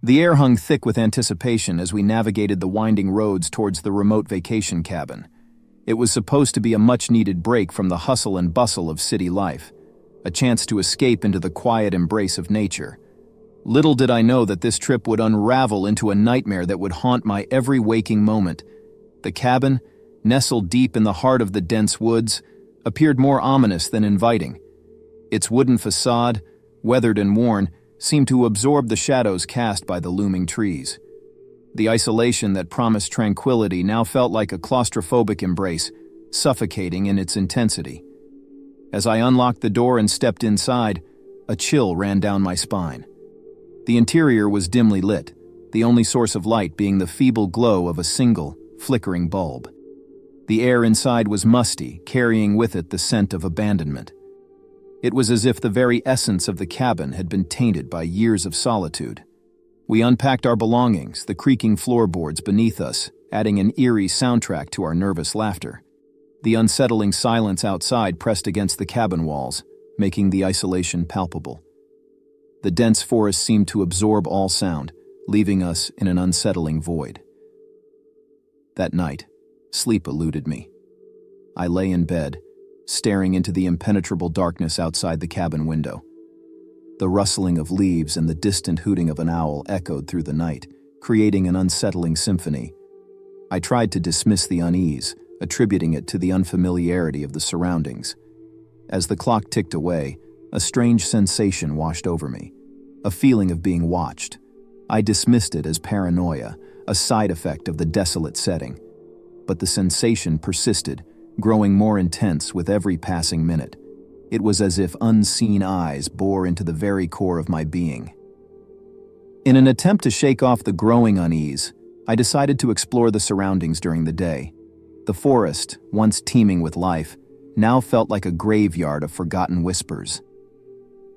The air hung thick with anticipation as we navigated the winding roads towards the remote vacation cabin. It was supposed to be a much-needed break from the hustle and bustle of city life, a chance to escape into the quiet embrace of nature. Little did I know that this trip would unravel into a nightmare that would haunt my every waking moment. The cabin, nestled deep in the heart of the dense woods, appeared more ominous than inviting. Its wooden facade, weathered and worn, seemed to absorb the shadows cast by the looming trees. The isolation that promised tranquility now felt like a claustrophobic embrace, suffocating in its intensity. As I unlocked the door and stepped inside, a chill ran down my spine. The interior was dimly lit, the only source of light being the feeble glow of a single, flickering bulb. The air inside was musty, carrying with it the scent of abandonment. It was as if the very essence of the cabin had been tainted by years of solitude. We unpacked our belongings, the creaking floorboards beneath us, adding an eerie soundtrack to our nervous laughter. The unsettling silence outside pressed against the cabin walls, making the isolation palpable. The dense forest seemed to absorb all sound, leaving us in an unsettling void. That night, sleep eluded me. I lay in bed, staring into the impenetrable darkness outside the cabin window. The rustling of leaves and the distant hooting of an owl echoed through the night, creating an unsettling symphony. I tried to dismiss the unease, attributing it to the unfamiliarity of the surroundings. As the clock ticked away, a strange sensation washed over me, a feeling of being watched. I dismissed it as paranoia, a side effect of the desolate setting. But the sensation persisted, growing more intense with every passing minute. It was as if unseen eyes bore into the very core of my being. In an attempt to shake off the growing unease, I decided to explore the surroundings during the day. The forest, once teeming with life, now felt like a graveyard of forgotten whispers.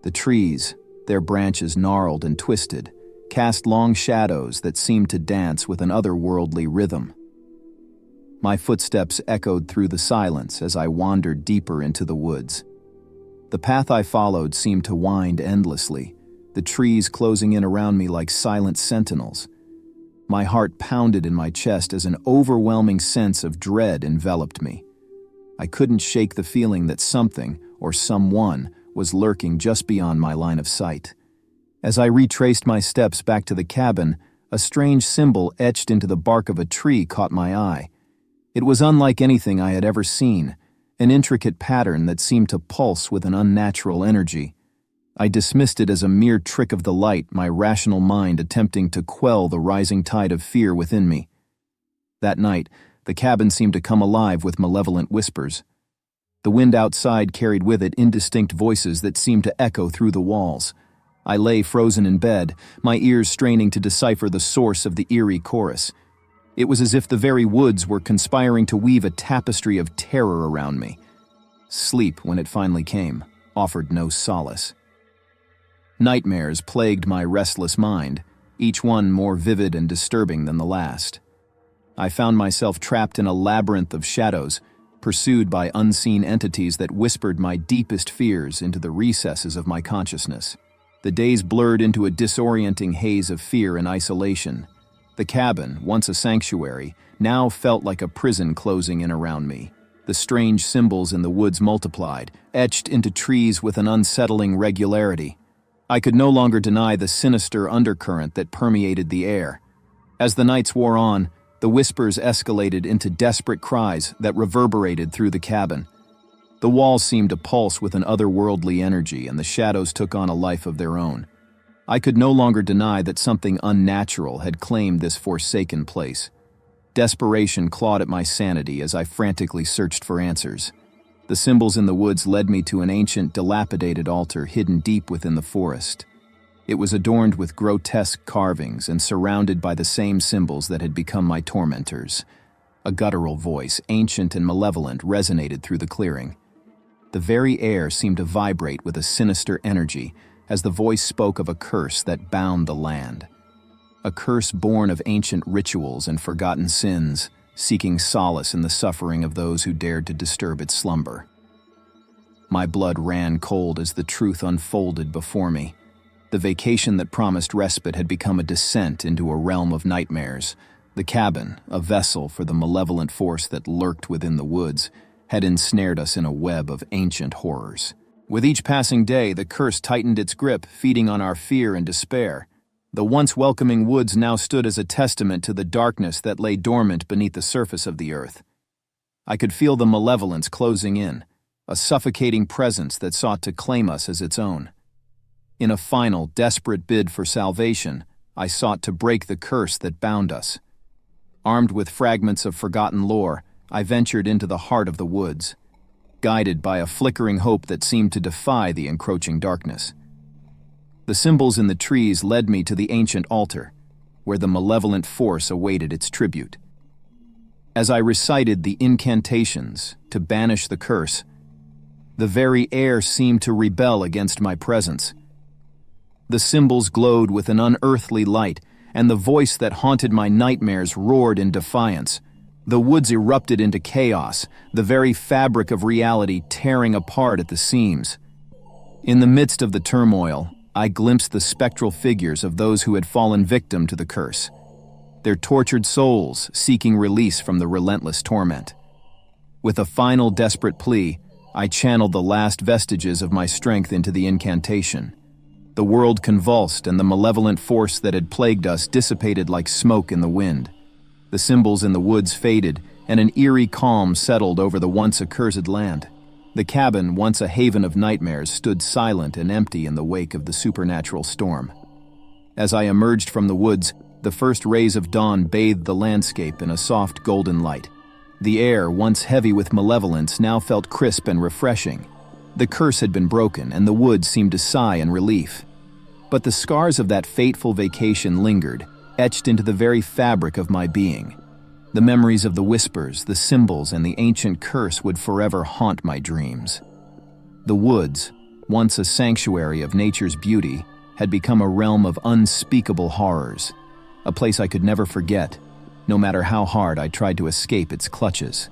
The trees, their branches gnarled and twisted, cast long shadows that seemed to dance with an otherworldly rhythm. My footsteps echoed through the silence as I wandered deeper into the woods. The path I followed seemed to wind endlessly, the trees closing in around me like silent sentinels. My heart pounded in my chest as an overwhelming sense of dread enveloped me. I couldn't shake the feeling that something, or someone, was lurking just beyond my line of sight. As I retraced my steps back to the cabin, a strange symbol etched into the bark of a tree caught my eye. It was unlike anything I had ever seen, an intricate pattern that seemed to pulse with an unnatural energy. I dismissed it as a mere trick of the light, my rational mind attempting to quell the rising tide of fear within me. That night, the cabin seemed to come alive with malevolent whispers. The wind outside carried with it indistinct voices that seemed to echo through the walls. I lay frozen in bed, my ears straining to decipher the source of the eerie chorus. It was as if the very woods were conspiring to weave a tapestry of terror around me. Sleep, when it finally came, offered no solace. Nightmares plagued my restless mind, each one more vivid and disturbing than the last. I found myself trapped in a labyrinth of shadows, pursued by unseen entities that whispered my deepest fears into the recesses of my consciousness. The days blurred into a disorienting haze of fear and isolation. The cabin, once a sanctuary, now felt like a prison closing in around me. The strange symbols in the woods multiplied, etched into trees with an unsettling regularity. I could no longer deny the sinister undercurrent that permeated the air. As the nights wore on, the whispers escalated into desperate cries that reverberated through the cabin. The walls seemed to pulse with an otherworldly energy, and the shadows took on a life of their own. I could no longer deny that something unnatural had claimed this forsaken place. Desperation clawed at my sanity as I frantically searched for answers. The symbols in the woods led me to an ancient, dilapidated altar hidden deep within the forest. It was adorned with grotesque carvings and surrounded by the same symbols that had become my tormentors. A guttural voice, ancient and malevolent, resonated through the clearing. The very air seemed to vibrate with a sinister energy, as the voice spoke of a curse that bound the land. A curse born of ancient rituals and forgotten sins, seeking solace in the suffering of those who dared to disturb its slumber. My blood ran cold as the truth unfolded before me. The vacation that promised respite had become a descent into a realm of nightmares. The cabin, a vessel for the malevolent force that lurked within the woods, had ensnared us in a web of ancient horrors. With each passing day, the curse tightened its grip, feeding on our fear and despair. The once welcoming woods now stood as a testament to the darkness that lay dormant beneath the surface of the earth. I could feel the malevolence closing in, a suffocating presence that sought to claim us as its own. In a final, desperate bid for salvation, I sought to break the curse that bound us. Armed with fragments of forgotten lore, I ventured into the heart of the woods, guided by a flickering hope that seemed to defy the encroaching darkness. The symbols in the trees led me to the ancient altar, where the malevolent force awaited its tribute. As I recited the incantations to banish the curse, the very air seemed to rebel against my presence. The symbols glowed with an unearthly light, and the voice that haunted my nightmares roared in defiance. The woods erupted into chaos, the very fabric of reality tearing apart at the seams. In the midst of the turmoil, I glimpsed the spectral figures of those who had fallen victim to the curse, their tortured souls seeking release from the relentless torment. With a final desperate plea, I channeled the last vestiges of my strength into the incantation. The world convulsed, and the malevolent force that had plagued us dissipated like smoke in the wind. The symbols in the woods faded, and an eerie calm settled over the once accursed land. The cabin, once a haven of nightmares, stood silent and empty in the wake of the supernatural storm. As I emerged from the woods, the first rays of dawn bathed the landscape in a soft golden light. The air, once heavy with malevolence, now felt crisp and refreshing. The curse had been broken, and the woods seemed to sigh in relief. But the scars of that fateful vacation lingered, etched into the very fabric of my being. The memories of the whispers, the symbols, and the ancient curse would forever haunt my dreams. The woods, once a sanctuary of nature's beauty, had become a realm of unspeakable horrors, a place I could never forget, no matter how hard I tried to escape its clutches.